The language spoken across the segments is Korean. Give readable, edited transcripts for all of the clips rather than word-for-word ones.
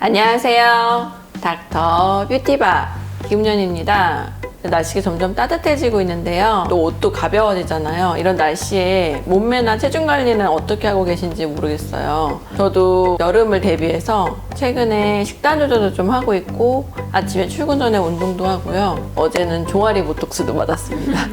안녕하세요. 닥터 뷰티바 김윤현입니다. 날씨가 점점 따뜻해지고 있는데요. 또 옷도 가벼워지잖아요. 이런 날씨에 몸매나 체중 관리는 어떻게 하고 계신지 모르겠어요. 저도 여름을 대비해서 최근에 식단 조절도 좀 하고 있고 아침에 출근 전에 운동도 하고요. 어제는 종아리 보톡스도 맞았습니다.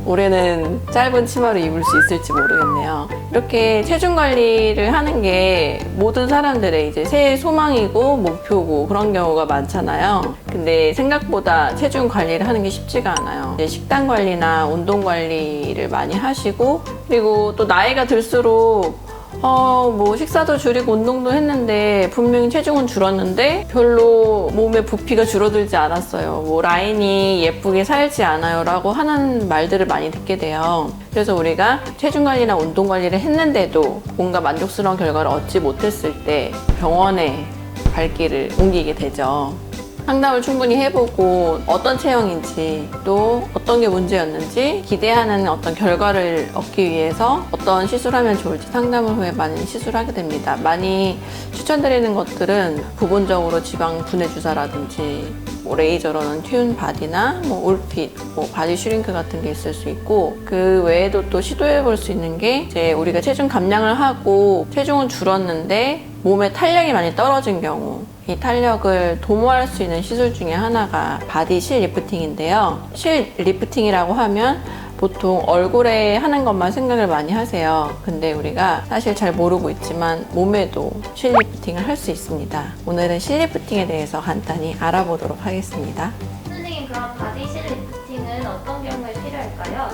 올해는 짧은 치마를 입을 수 있을지 모르겠네요. 이렇게 체중 관리를 하는 게 모든 사람들의 이제 새해 소망이고 목표고 그런 경우가 많잖아요. 근데 생각보다 체중 관리를 하는 게 쉽지가 않아요. 이제 식단 관리나 운동 관리를 많이 하시고, 그리고 또 나이가 들수록 뭐 식사도 줄이고 운동도 했는데 분명히 체중은 줄었는데 별로 몸에 부피가 줄어들지 않았어요. 뭐 라인이 예쁘게 살지 않아요 라고 하는 말들을 많이 듣게 돼요. 그래서 우리가 체중 관리나 운동 관리를 했는데도 뭔가 만족스러운 결과를 얻지 못했을 때 병원에 발길을 옮기게 되죠. 상담을 충분히 해보고 어떤 체형인지 또 어떤 게 문제였는지 기대하는 어떤 결과를 얻기 위해서 어떤 시술하면 좋을지 상담을 후에 많이 시술하게 됩니다. 많이 추천드리는 것들은 부분적으로 지방 분해 주사라든지 뭐 레이저로는 튠 바디나 뭐 올핏, 뭐 바디 슈링크 같은 게 있을 수 있고, 그 외에도 또 시도해 볼 수 있는 게 이제 우리가 체중 감량을 하고 체중은 줄었는데 몸에 탄력이 많이 떨어진 경우, 이 탄력을 도모할 수 있는 시술 중에 하나가 바디 실 리프팅인데요. 실 리프팅이라고 하면 보통 얼굴에 하는 것만 생각을 많이 하세요. 근데 우리가 사실 잘 모르고 있지만 몸에도 실 리프팅을 할 수 있습니다. 오늘은 실 리프팅에 대해서 간단히 알아보도록 하겠습니다. 선생님, 그럼 바디 실 리프팅은 어떤 경우에 필요할까요?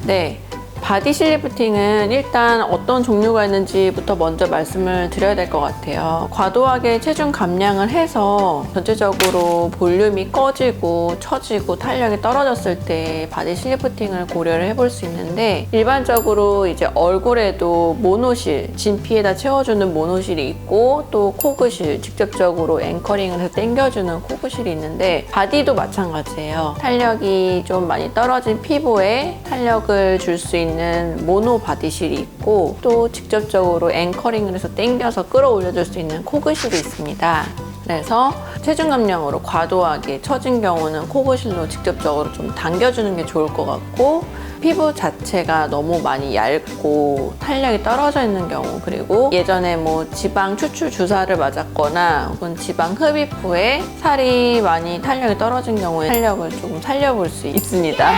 네. 바디 실 리프팅은 일단 어떤 종류가 있는지부터 먼저 말씀을 드려야 될 것 같아요. 과도하게 체중 감량을 해서 전체적으로 볼륨이 꺼지고 처지고 탄력이 떨어졌을 때 바디 실 리프팅을 고려를 해볼 수 있는데, 일반적으로 이제 얼굴에도 모노실, 진피에다 채워주는 모노실이 있고 또 코그실, 직접적으로 앵커링을 해서 당겨주는 코그실이 있는데, 바디도 마찬가지예요. 탄력이 좀 많이 떨어진 피부에 탄력을 줄 수 있는 모노 바디실이 있고 또 직접적으로 앵커링을 해서 당겨서 끌어올려줄 수 있는 코그실이 있습니다. 그래서 체중 감량으로 과도하게 처진 경우는 코그실로 직접적으로 좀 당겨주는 게 좋을 것 같고, 피부 자체가 너무 많이 얇고 탄력이 떨어져 있는 경우, 그리고 예전에 뭐 지방 추출 주사를 맞았거나 혹은 지방 흡입 후에 살이 많이 탄력이 떨어진 경우에 탄력을 조금 살려볼 수 있습니다.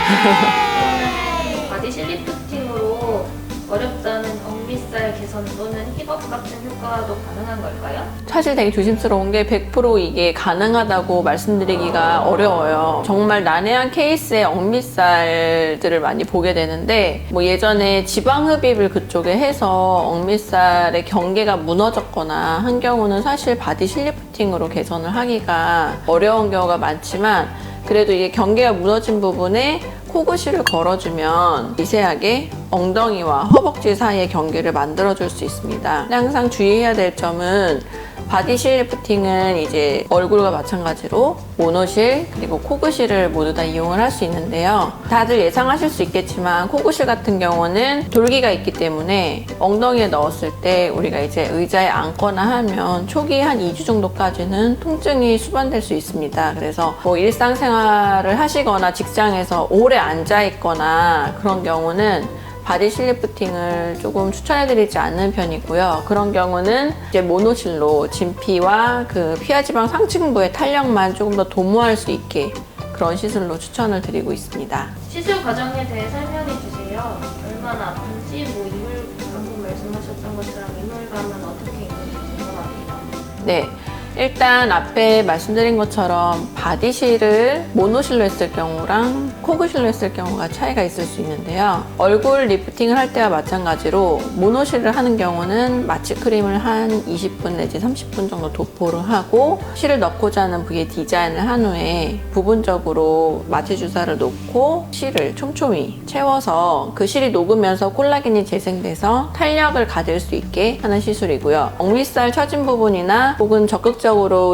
바디 실 리프팅으로 어렵다는 억밑살 개선 또는 힙업 같은 효과도 가능한 걸까요? 사실 되게 조심스러운 게 100% 이게 가능하다고 말씀드리기가 어려워요. 정말 난해한 케이스의 억밑살들을 많이 보게 되는데, 뭐 예전에 지방 흡입을 그쪽에 해서 억밑살의 경계가 무너졌거나 한 경우는 사실 바디 실 리프팅으로 개선을 하기가 어려운 경우가 많지만, 그래도 이게 경계가 무너진 부분에 코그실을 걸어주면 미세하게 엉덩이와 허벅지 사이의 경계를 만들어줄 수 있습니다. 항상 주의해야 될 점은 바디 실 리프팅은 이제 얼굴과 마찬가지로 모노실 그리고 코그실을 모두 다 이용을 할 수 있는데요. 다들 예상하실 수 있겠지만 코그실 같은 경우는 돌기가 있기 때문에 엉덩이에 넣었을 때 우리가 이제 의자에 앉거나 하면 초기 한 2주 정도까지는 통증이 수반될 수 있습니다. 그래서 뭐 일상생활을 하시거나 직장에서 오래 앉아 있거나 그런 경우는 바디 실 리프팅을 조금 추천해드리지 않는 편이고요. 그런 경우는 이제 모노실로 진피와 그 피하지방 상층부의 탄력만 조금 더 도모할 수 있게 그런 시술로 추천을 드리고 있습니다. 시술 과정에 대해 설명해 주세요. 얼마나 아픈지, 뭐 이물, 방금 말씀하셨던 것처럼 이물감은 어떻게 있는지 궁금합니다. 네. 일단 앞에 말씀드린 것처럼 바디실을 모노실로 했을 경우랑 코그실로 했을 경우가 차이가 있을 수 있는데요. 얼굴 리프팅을 할 때와 마찬가지로 모노실을 하는 경우는 마취크림을 한 20분 내지 30분 정도 도포를 하고 실을 넣고자 하는 부위에 디자인을 한 후에 부분적으로 마취 주사를 놓고 실을 촘촘히 채워서 그 실이 녹으면서 콜라겐이 재생돼서 탄력을 가질 수 있게 하는 시술이고요. 억밑살 처진 부분이나 혹은 적극적으로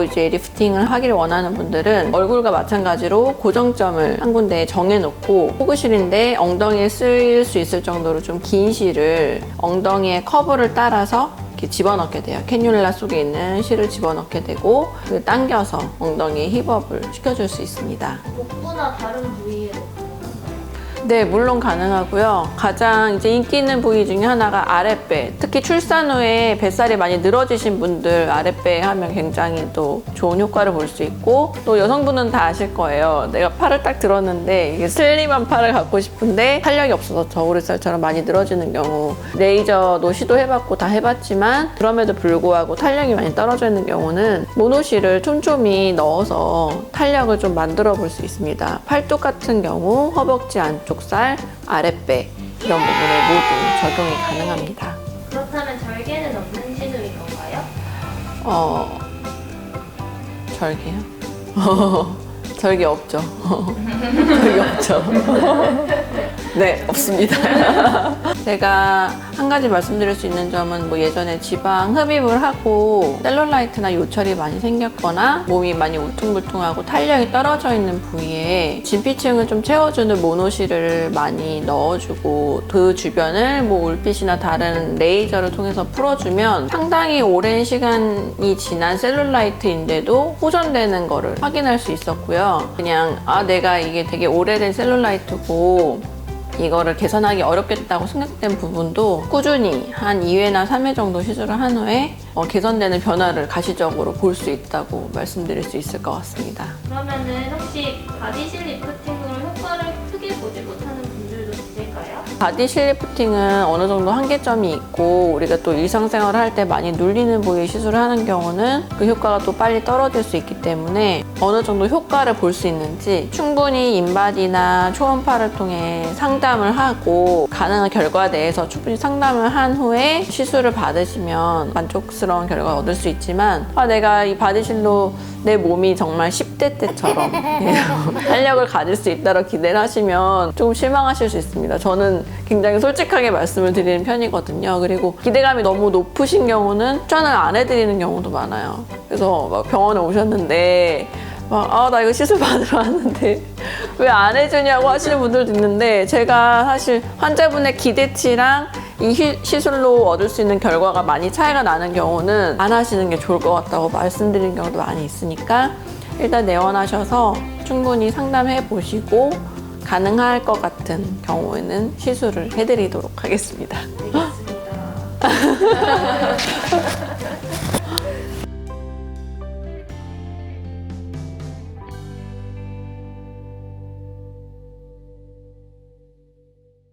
이제 리프팅을 하기를 원하는 분들은 얼굴과 마찬가지로 고정점을 한 군데에 정해놓고 호그실인데 엉덩이에 쓰일 수 있을 정도로 좀 긴 실을 엉덩이의 커브를 따라서 이렇게 집어넣게 돼요. 캐뉼라 속에 있는 실을 집어넣게 되고 당겨서 엉덩이에 힙업을 시켜줄 수 있습니다. 복부나 다른 부위에도 가능한가요? 네, 물론 가능하고요. 가장 이제 인기 있는 부위 중에 하나가 아랫배. 특히 출산 후에 뱃살이 많이 늘어지신 분들 아랫배 하면 굉장히 또 좋은 효과를 볼 수 있고, 또 여성분은 다 아실 거예요. 내가 팔을 딱 들었는데 이게 슬림한 팔을 갖고 싶은데 탄력이 없어서 저고리살처럼 많이 늘어지는 경우, 레이저도 시도해봤고 다 해봤지만 그럼에도 불구하고 탄력이 많이 떨어져 있는 경우는 모노실을 촘촘히 넣어서 탄력을 좀 만들어 볼 수 있습니다. 팔뚝 같은 경우 허벅지 안쪽 살, 아랫배 이런 부분에 모두 적용이 가능합니다. 그렇다면 절개는 없는 시술인 건가요? 절개요? 절개 없죠. 절개 없죠. 네, 없습니다. 제가 한 가지 말씀드릴 수 있는 점은 뭐 예전에 지방 흡입을 하고 셀룰라이트나 요철이 많이 생겼거나 몸이 많이 울퉁불퉁하고 탄력이 떨어져 있는 부위에 진피층을 좀 채워주는 모노실을 많이 넣어주고 그 주변을 뭐 울빛이나 다른 레이저를 통해서 풀어주면 상당히 오랜 시간이 지난 셀룰라이트인데도 호전되는 거를 확인할 수 있었고요. 그냥 내가 이게 되게 오래된 셀룰라이트고 이거를 개선하기 어렵겠다고 생각된 부분도 꾸준히 한 2회나 3회 정도 시술을 한 후에 개선되는 변화를 가시적으로 볼 수 있다고 말씀드릴 수 있을 것 같습니다. 그러면은 혹시 바디실 리프팅으로 효과를 크게 보지 못하는 분들도 있을까요? 바디실 리프팅은 어느 정도 한계점이 있고 우리가 또 일상생활을 할 때 많이 눌리는 부위 시술을 하는 경우는 그 효과가 또 빨리 떨어질 수 있기 때문에 어느 정도 효과를 볼 수 있는지 충분히 인바디나 초음파를 통해 상담을 하고 가능한 결과에 대해서 충분히 상담을 한 후에 시술을 받으시면 만족스러운 결과를 얻을 수 있지만 내가 이 바디실로 내 몸이 정말 10대 때처럼 탄력을 가질 수 있다고 기대를 하시면 조금 실망하실 수 있습니다. 저는 굉장히 솔직하게 말씀을 드리는 편이거든요. 그리고 기대감이 너무 높으신 경우는 추천을 안 해드리는 경우도 많아요. 그래서 막 병원에 오셨는데 나 이거 시술 받으러 왔는데 왜 안 해주냐고 하시는 분들도 있는데 제가 사실 환자분의 기대치랑 이 시술로 얻을 수 있는 결과가 많이 차이가 나는 경우는 안 하시는 게 좋을 것 같다고 말씀드리는 경우도 많이 있으니까 일단 내원하셔서 충분히 상담해 보시고 가능할 것 같은 경우에는 시술을 해드리도록 하겠습니다. 알겠습니다.